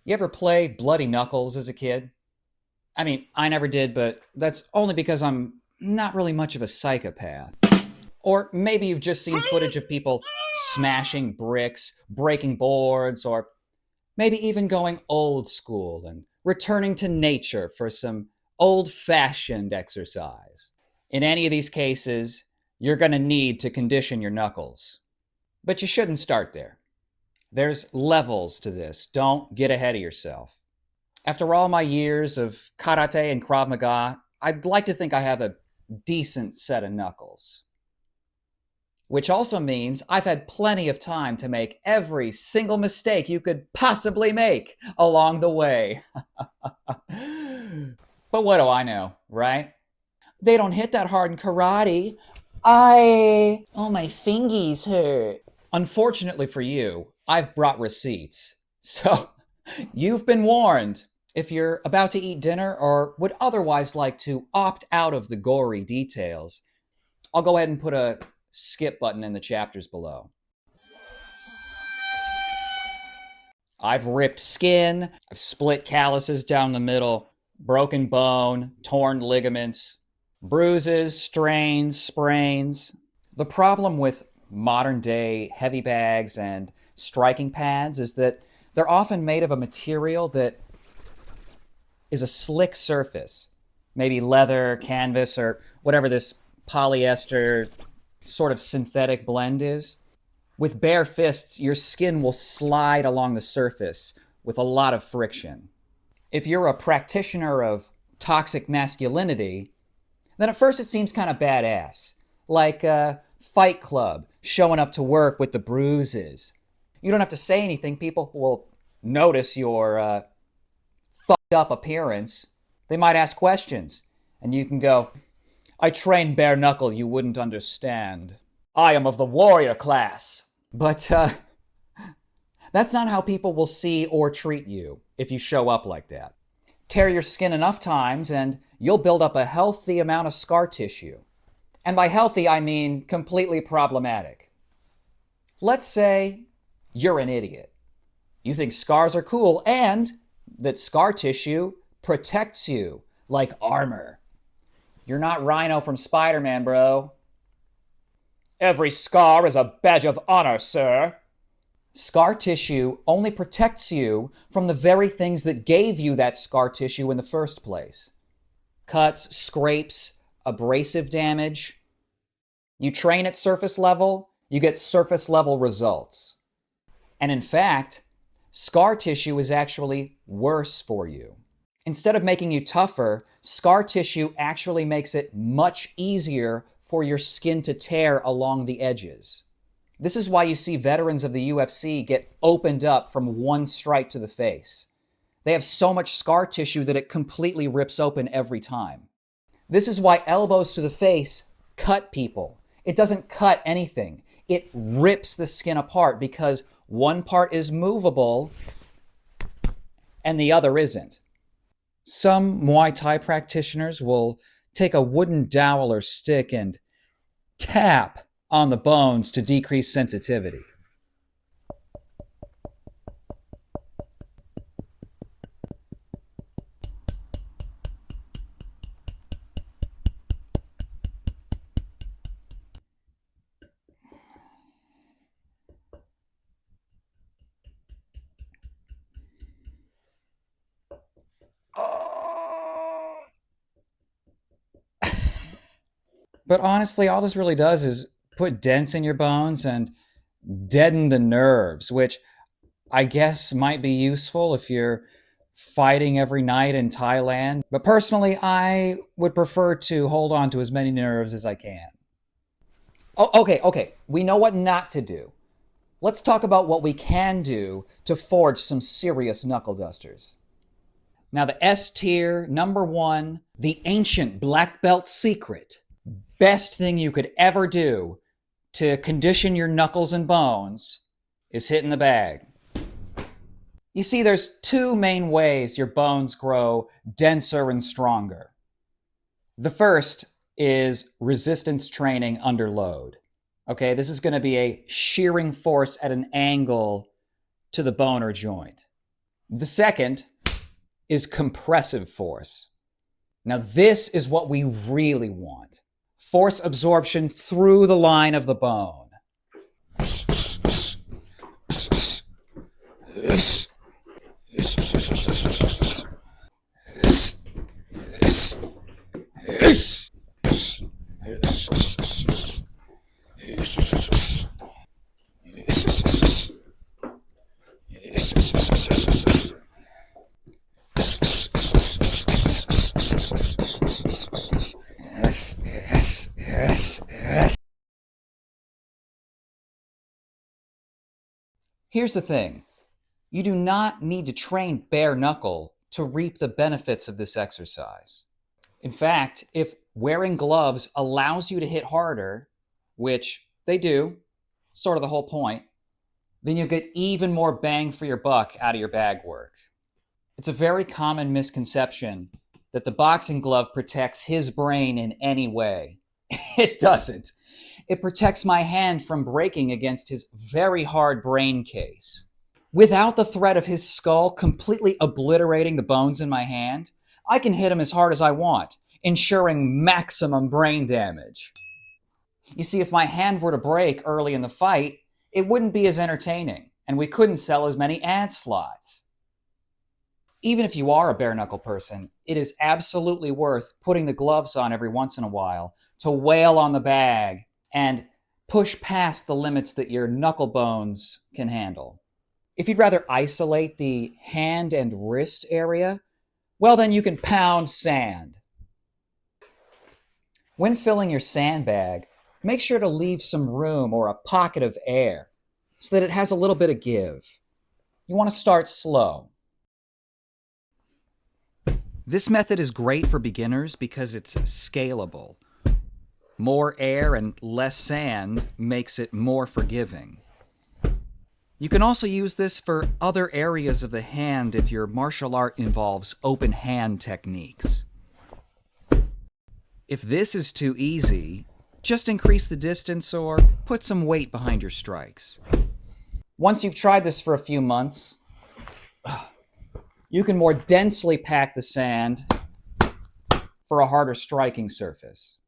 You ever play Bloody Knuckles as a kid? I mean, I never did, but that's only because I'm not really much of a psychopath. Or maybe you've just seen footage of people smashing bricks, breaking boards, or maybe even going old school and returning to nature for some old fashioned exercise. In any of these cases, you're going to need to condition your knuckles. But you shouldn't start there. There's levels to this. Don't get ahead of yourself. After all my years of karate and Krav Maga, I'd like to think I have a decent set of knuckles. Which also means I've had plenty of time to make every single mistake you could possibly make along the way. But what do I know, right? They don't hit that hard in karate. Oh, my fingies hurt. Unfortunately for you, I've brought receipts. So you've been warned. If you're about to eat dinner or would otherwise like to opt out of the gory details, I'll go ahead and put a skip button in the chapters below. I've ripped skin, I've split calluses down the middle, broken bone, torn ligaments, bruises, strains, sprains. The problem with modern day heavy bags and striking pads is that they're often made of a material that is a slick surface, maybe leather, canvas, or whatever this polyester sort of synthetic blend is. With bare fists, your skin will slide along the surface with a lot of friction. If you're a practitioner of toxic masculinity, then at first it seems kind of badass, like a Fight Club showing up to work with the bruises. You don't have to say anything, people will notice your fucked up appearance. They might ask questions, and you can go, I train bare knuckle, you wouldn't understand. I am of the warrior class. But that's not how people will see or treat you if you show up like that. Tear your skin enough times and you'll build up a healthy amount of scar tissue. And by healthy, I mean completely problematic. Let's say you're an idiot. You think scars are cool and that scar tissue protects you like armor. You're not Rhino from Spider-Man, bro. Every scar is a badge of honor, sir. Scar tissue only protects you from the very things that gave you that scar tissue in the first place. Cuts, scrapes, abrasive damage. You train at surface level, you get surface level results. And in fact, scar tissue is actually worse for you. Instead of making you tougher, scar tissue actually makes it much easier for your skin to tear along the edges. This is why you see veterans of the UFC get opened up from one strike to the face. They have so much scar tissue that it completely rips open every time. This is why elbows to the face cut people. It doesn't cut anything. It rips the skin apart because one part is movable and the other isn't. Some Muay Thai practitioners will take a wooden dowel or stick and tap on the bones to decrease sensitivity. But honestly, all this really does is put dents in your bones and deaden the nerves, which I guess might be useful if you're fighting every night in Thailand. But personally, I would prefer to hold on to as many nerves as I can. Oh, okay. We know what not to do. Let's talk about what we can do to forge some serious knuckle dusters. Now, the S tier, number one, the ancient black belt secret. Best thing you could ever do to condition your knuckles and bones is hitting the bag. You see, there's two main ways your bones grow denser and stronger. The first is resistance training under load. Okay, this is going to be a shearing force at an angle to the bone or joint. The second is compressive force. Now, this is what we really want. Force absorption through the line of the bone. Here's the thing. You do not need to train bare knuckle to reap the benefits of this exercise. In fact, if wearing gloves allows you to hit harder, which they do, sort of the whole point, then you'll get even more bang for your buck out of your bag work. It's a very common misconception that the boxing glove protects his brain in any way. It doesn't. It protects my hand from breaking against his very hard brain case. Without the threat of his skull completely obliterating the bones in my hand, I can hit him as hard as I want, ensuring maximum brain damage. You see, if my hand were to break early in the fight, it wouldn't be as entertaining, and we couldn't sell as many ad slots. Even if you are a bare knuckle person, it is absolutely worth putting the gloves on every once in a while to wail on the bag and push past the limits that your knuckle bones can handle. If you'd rather isolate the hand and wrist area, well, then you can pound sand. When filling your sandbag, make sure to leave some room or a pocket of air so that it has a little bit of give. You want to start slow. This method is great for beginners because it's scalable. More air and less sand makes it more forgiving. You can also use this for other areas of the hand if your martial art involves open hand techniques. If this is too easy, just increase the distance or put some weight behind your strikes. Once you've tried this for a few months, you can more densely pack the sand for a harder striking surface.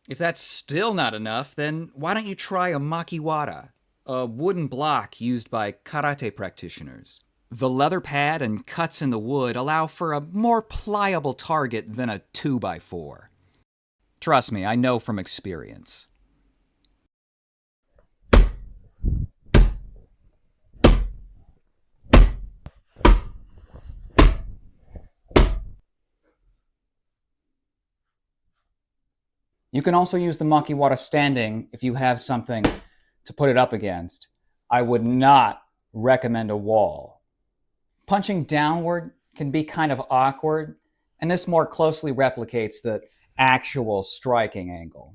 If that's still not enough, then why don't you try a makiwara, a wooden block used by karate practitioners. The leather pad and cuts in the wood allow for a more pliable target than a 2x4. Trust me, I know from experience. You can also use the makiwara standing if you have something to put it up against. I would not recommend a wall. Punching downward can be kind of awkward, and this more closely replicates the actual striking angle.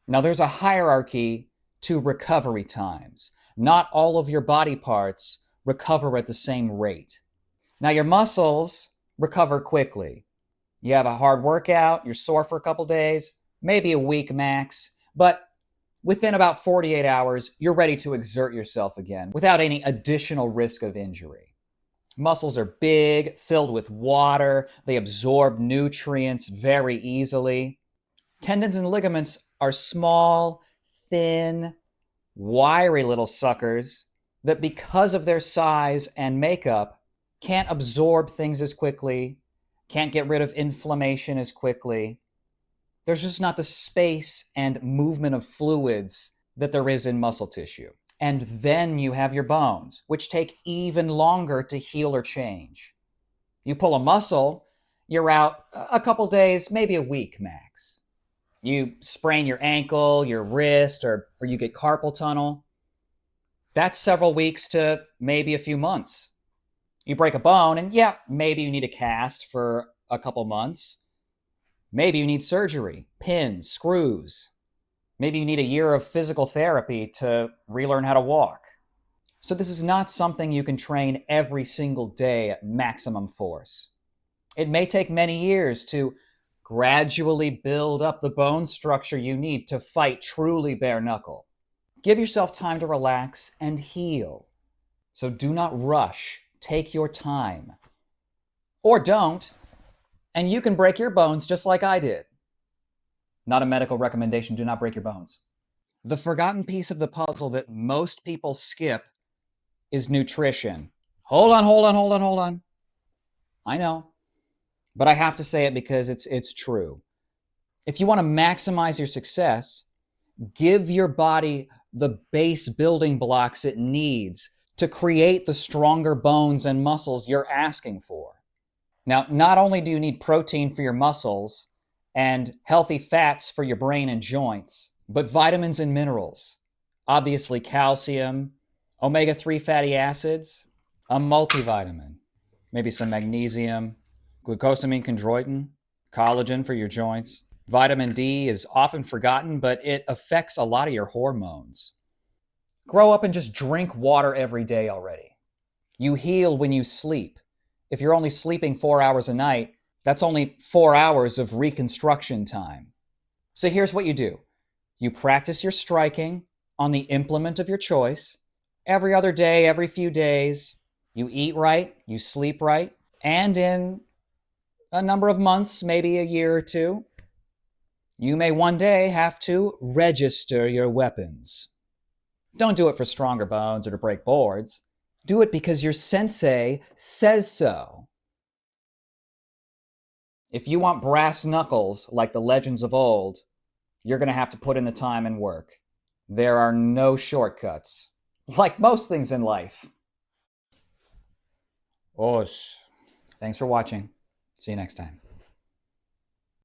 Now, there's a hierarchy to recovery times. Not all of your body parts recover at the same rate. Now, your muscles recover quickly. You have a hard workout, you're sore for a couple days, maybe a week max, but within about 48 hours, you're ready to exert yourself again without any additional risk of injury. Muscles are big, filled with water, they absorb nutrients very easily. Tendons and ligaments are small, thin, wiry little suckers that, because of their size and makeup, can't absorb things as quickly, can't get rid of inflammation as quickly. There's just not the space and movement of fluids that there is in muscle tissue. And then you have your bones, which take even longer to heal or change. You pull a muscle, you're out a couple days, maybe a week max. You sprain your ankle, your wrist, or you get carpal tunnel. That's several weeks to maybe a few months. You break a bone, and yeah, maybe you need a cast for a couple months. Maybe you need surgery, pins, screws. Maybe you need a year of physical therapy to relearn how to walk. So this is not something you can train every single day at maximum force. It may take many years to gradually build up the bone structure you need to fight truly bare knuckle. Give yourself time to relax and heal. So do not rush. Take your time. Or don't, and you can break your bones just like I did. Not a medical recommendation, do not break your bones. The forgotten piece of the puzzle that most people skip is nutrition. Hold on. I know, but I have to say it because it's true. If you want to maximize your success, give your body the base building blocks it needs to create the stronger bones and muscles you're asking for. Now, not only do you need protein for your muscles and healthy fats for your brain and joints, but vitamins and minerals. Obviously, calcium, omega-3 fatty acids, a multivitamin, maybe some magnesium, glucosamine chondroitin, collagen for your joints. Vitamin D is often forgotten, but it affects a lot of your hormones. Grow up and just drink water every day already. You heal when you sleep. If you're only sleeping 4 hours a night, that's only 4 hours of reconstruction time. So here's what you do. You practice your striking on the implement of your choice every other day, every few days. You eat right, you sleep right, and in a number of months, maybe a year or two, you may one day have to register your weapons. Don't do it for stronger bones or to break boards. Do it because your sensei says so. If you want brass knuckles like the legends of old, you're going to have to put in the time and work. There are no shortcuts, like most things in life. Osh. Thanks for watching. See you next time.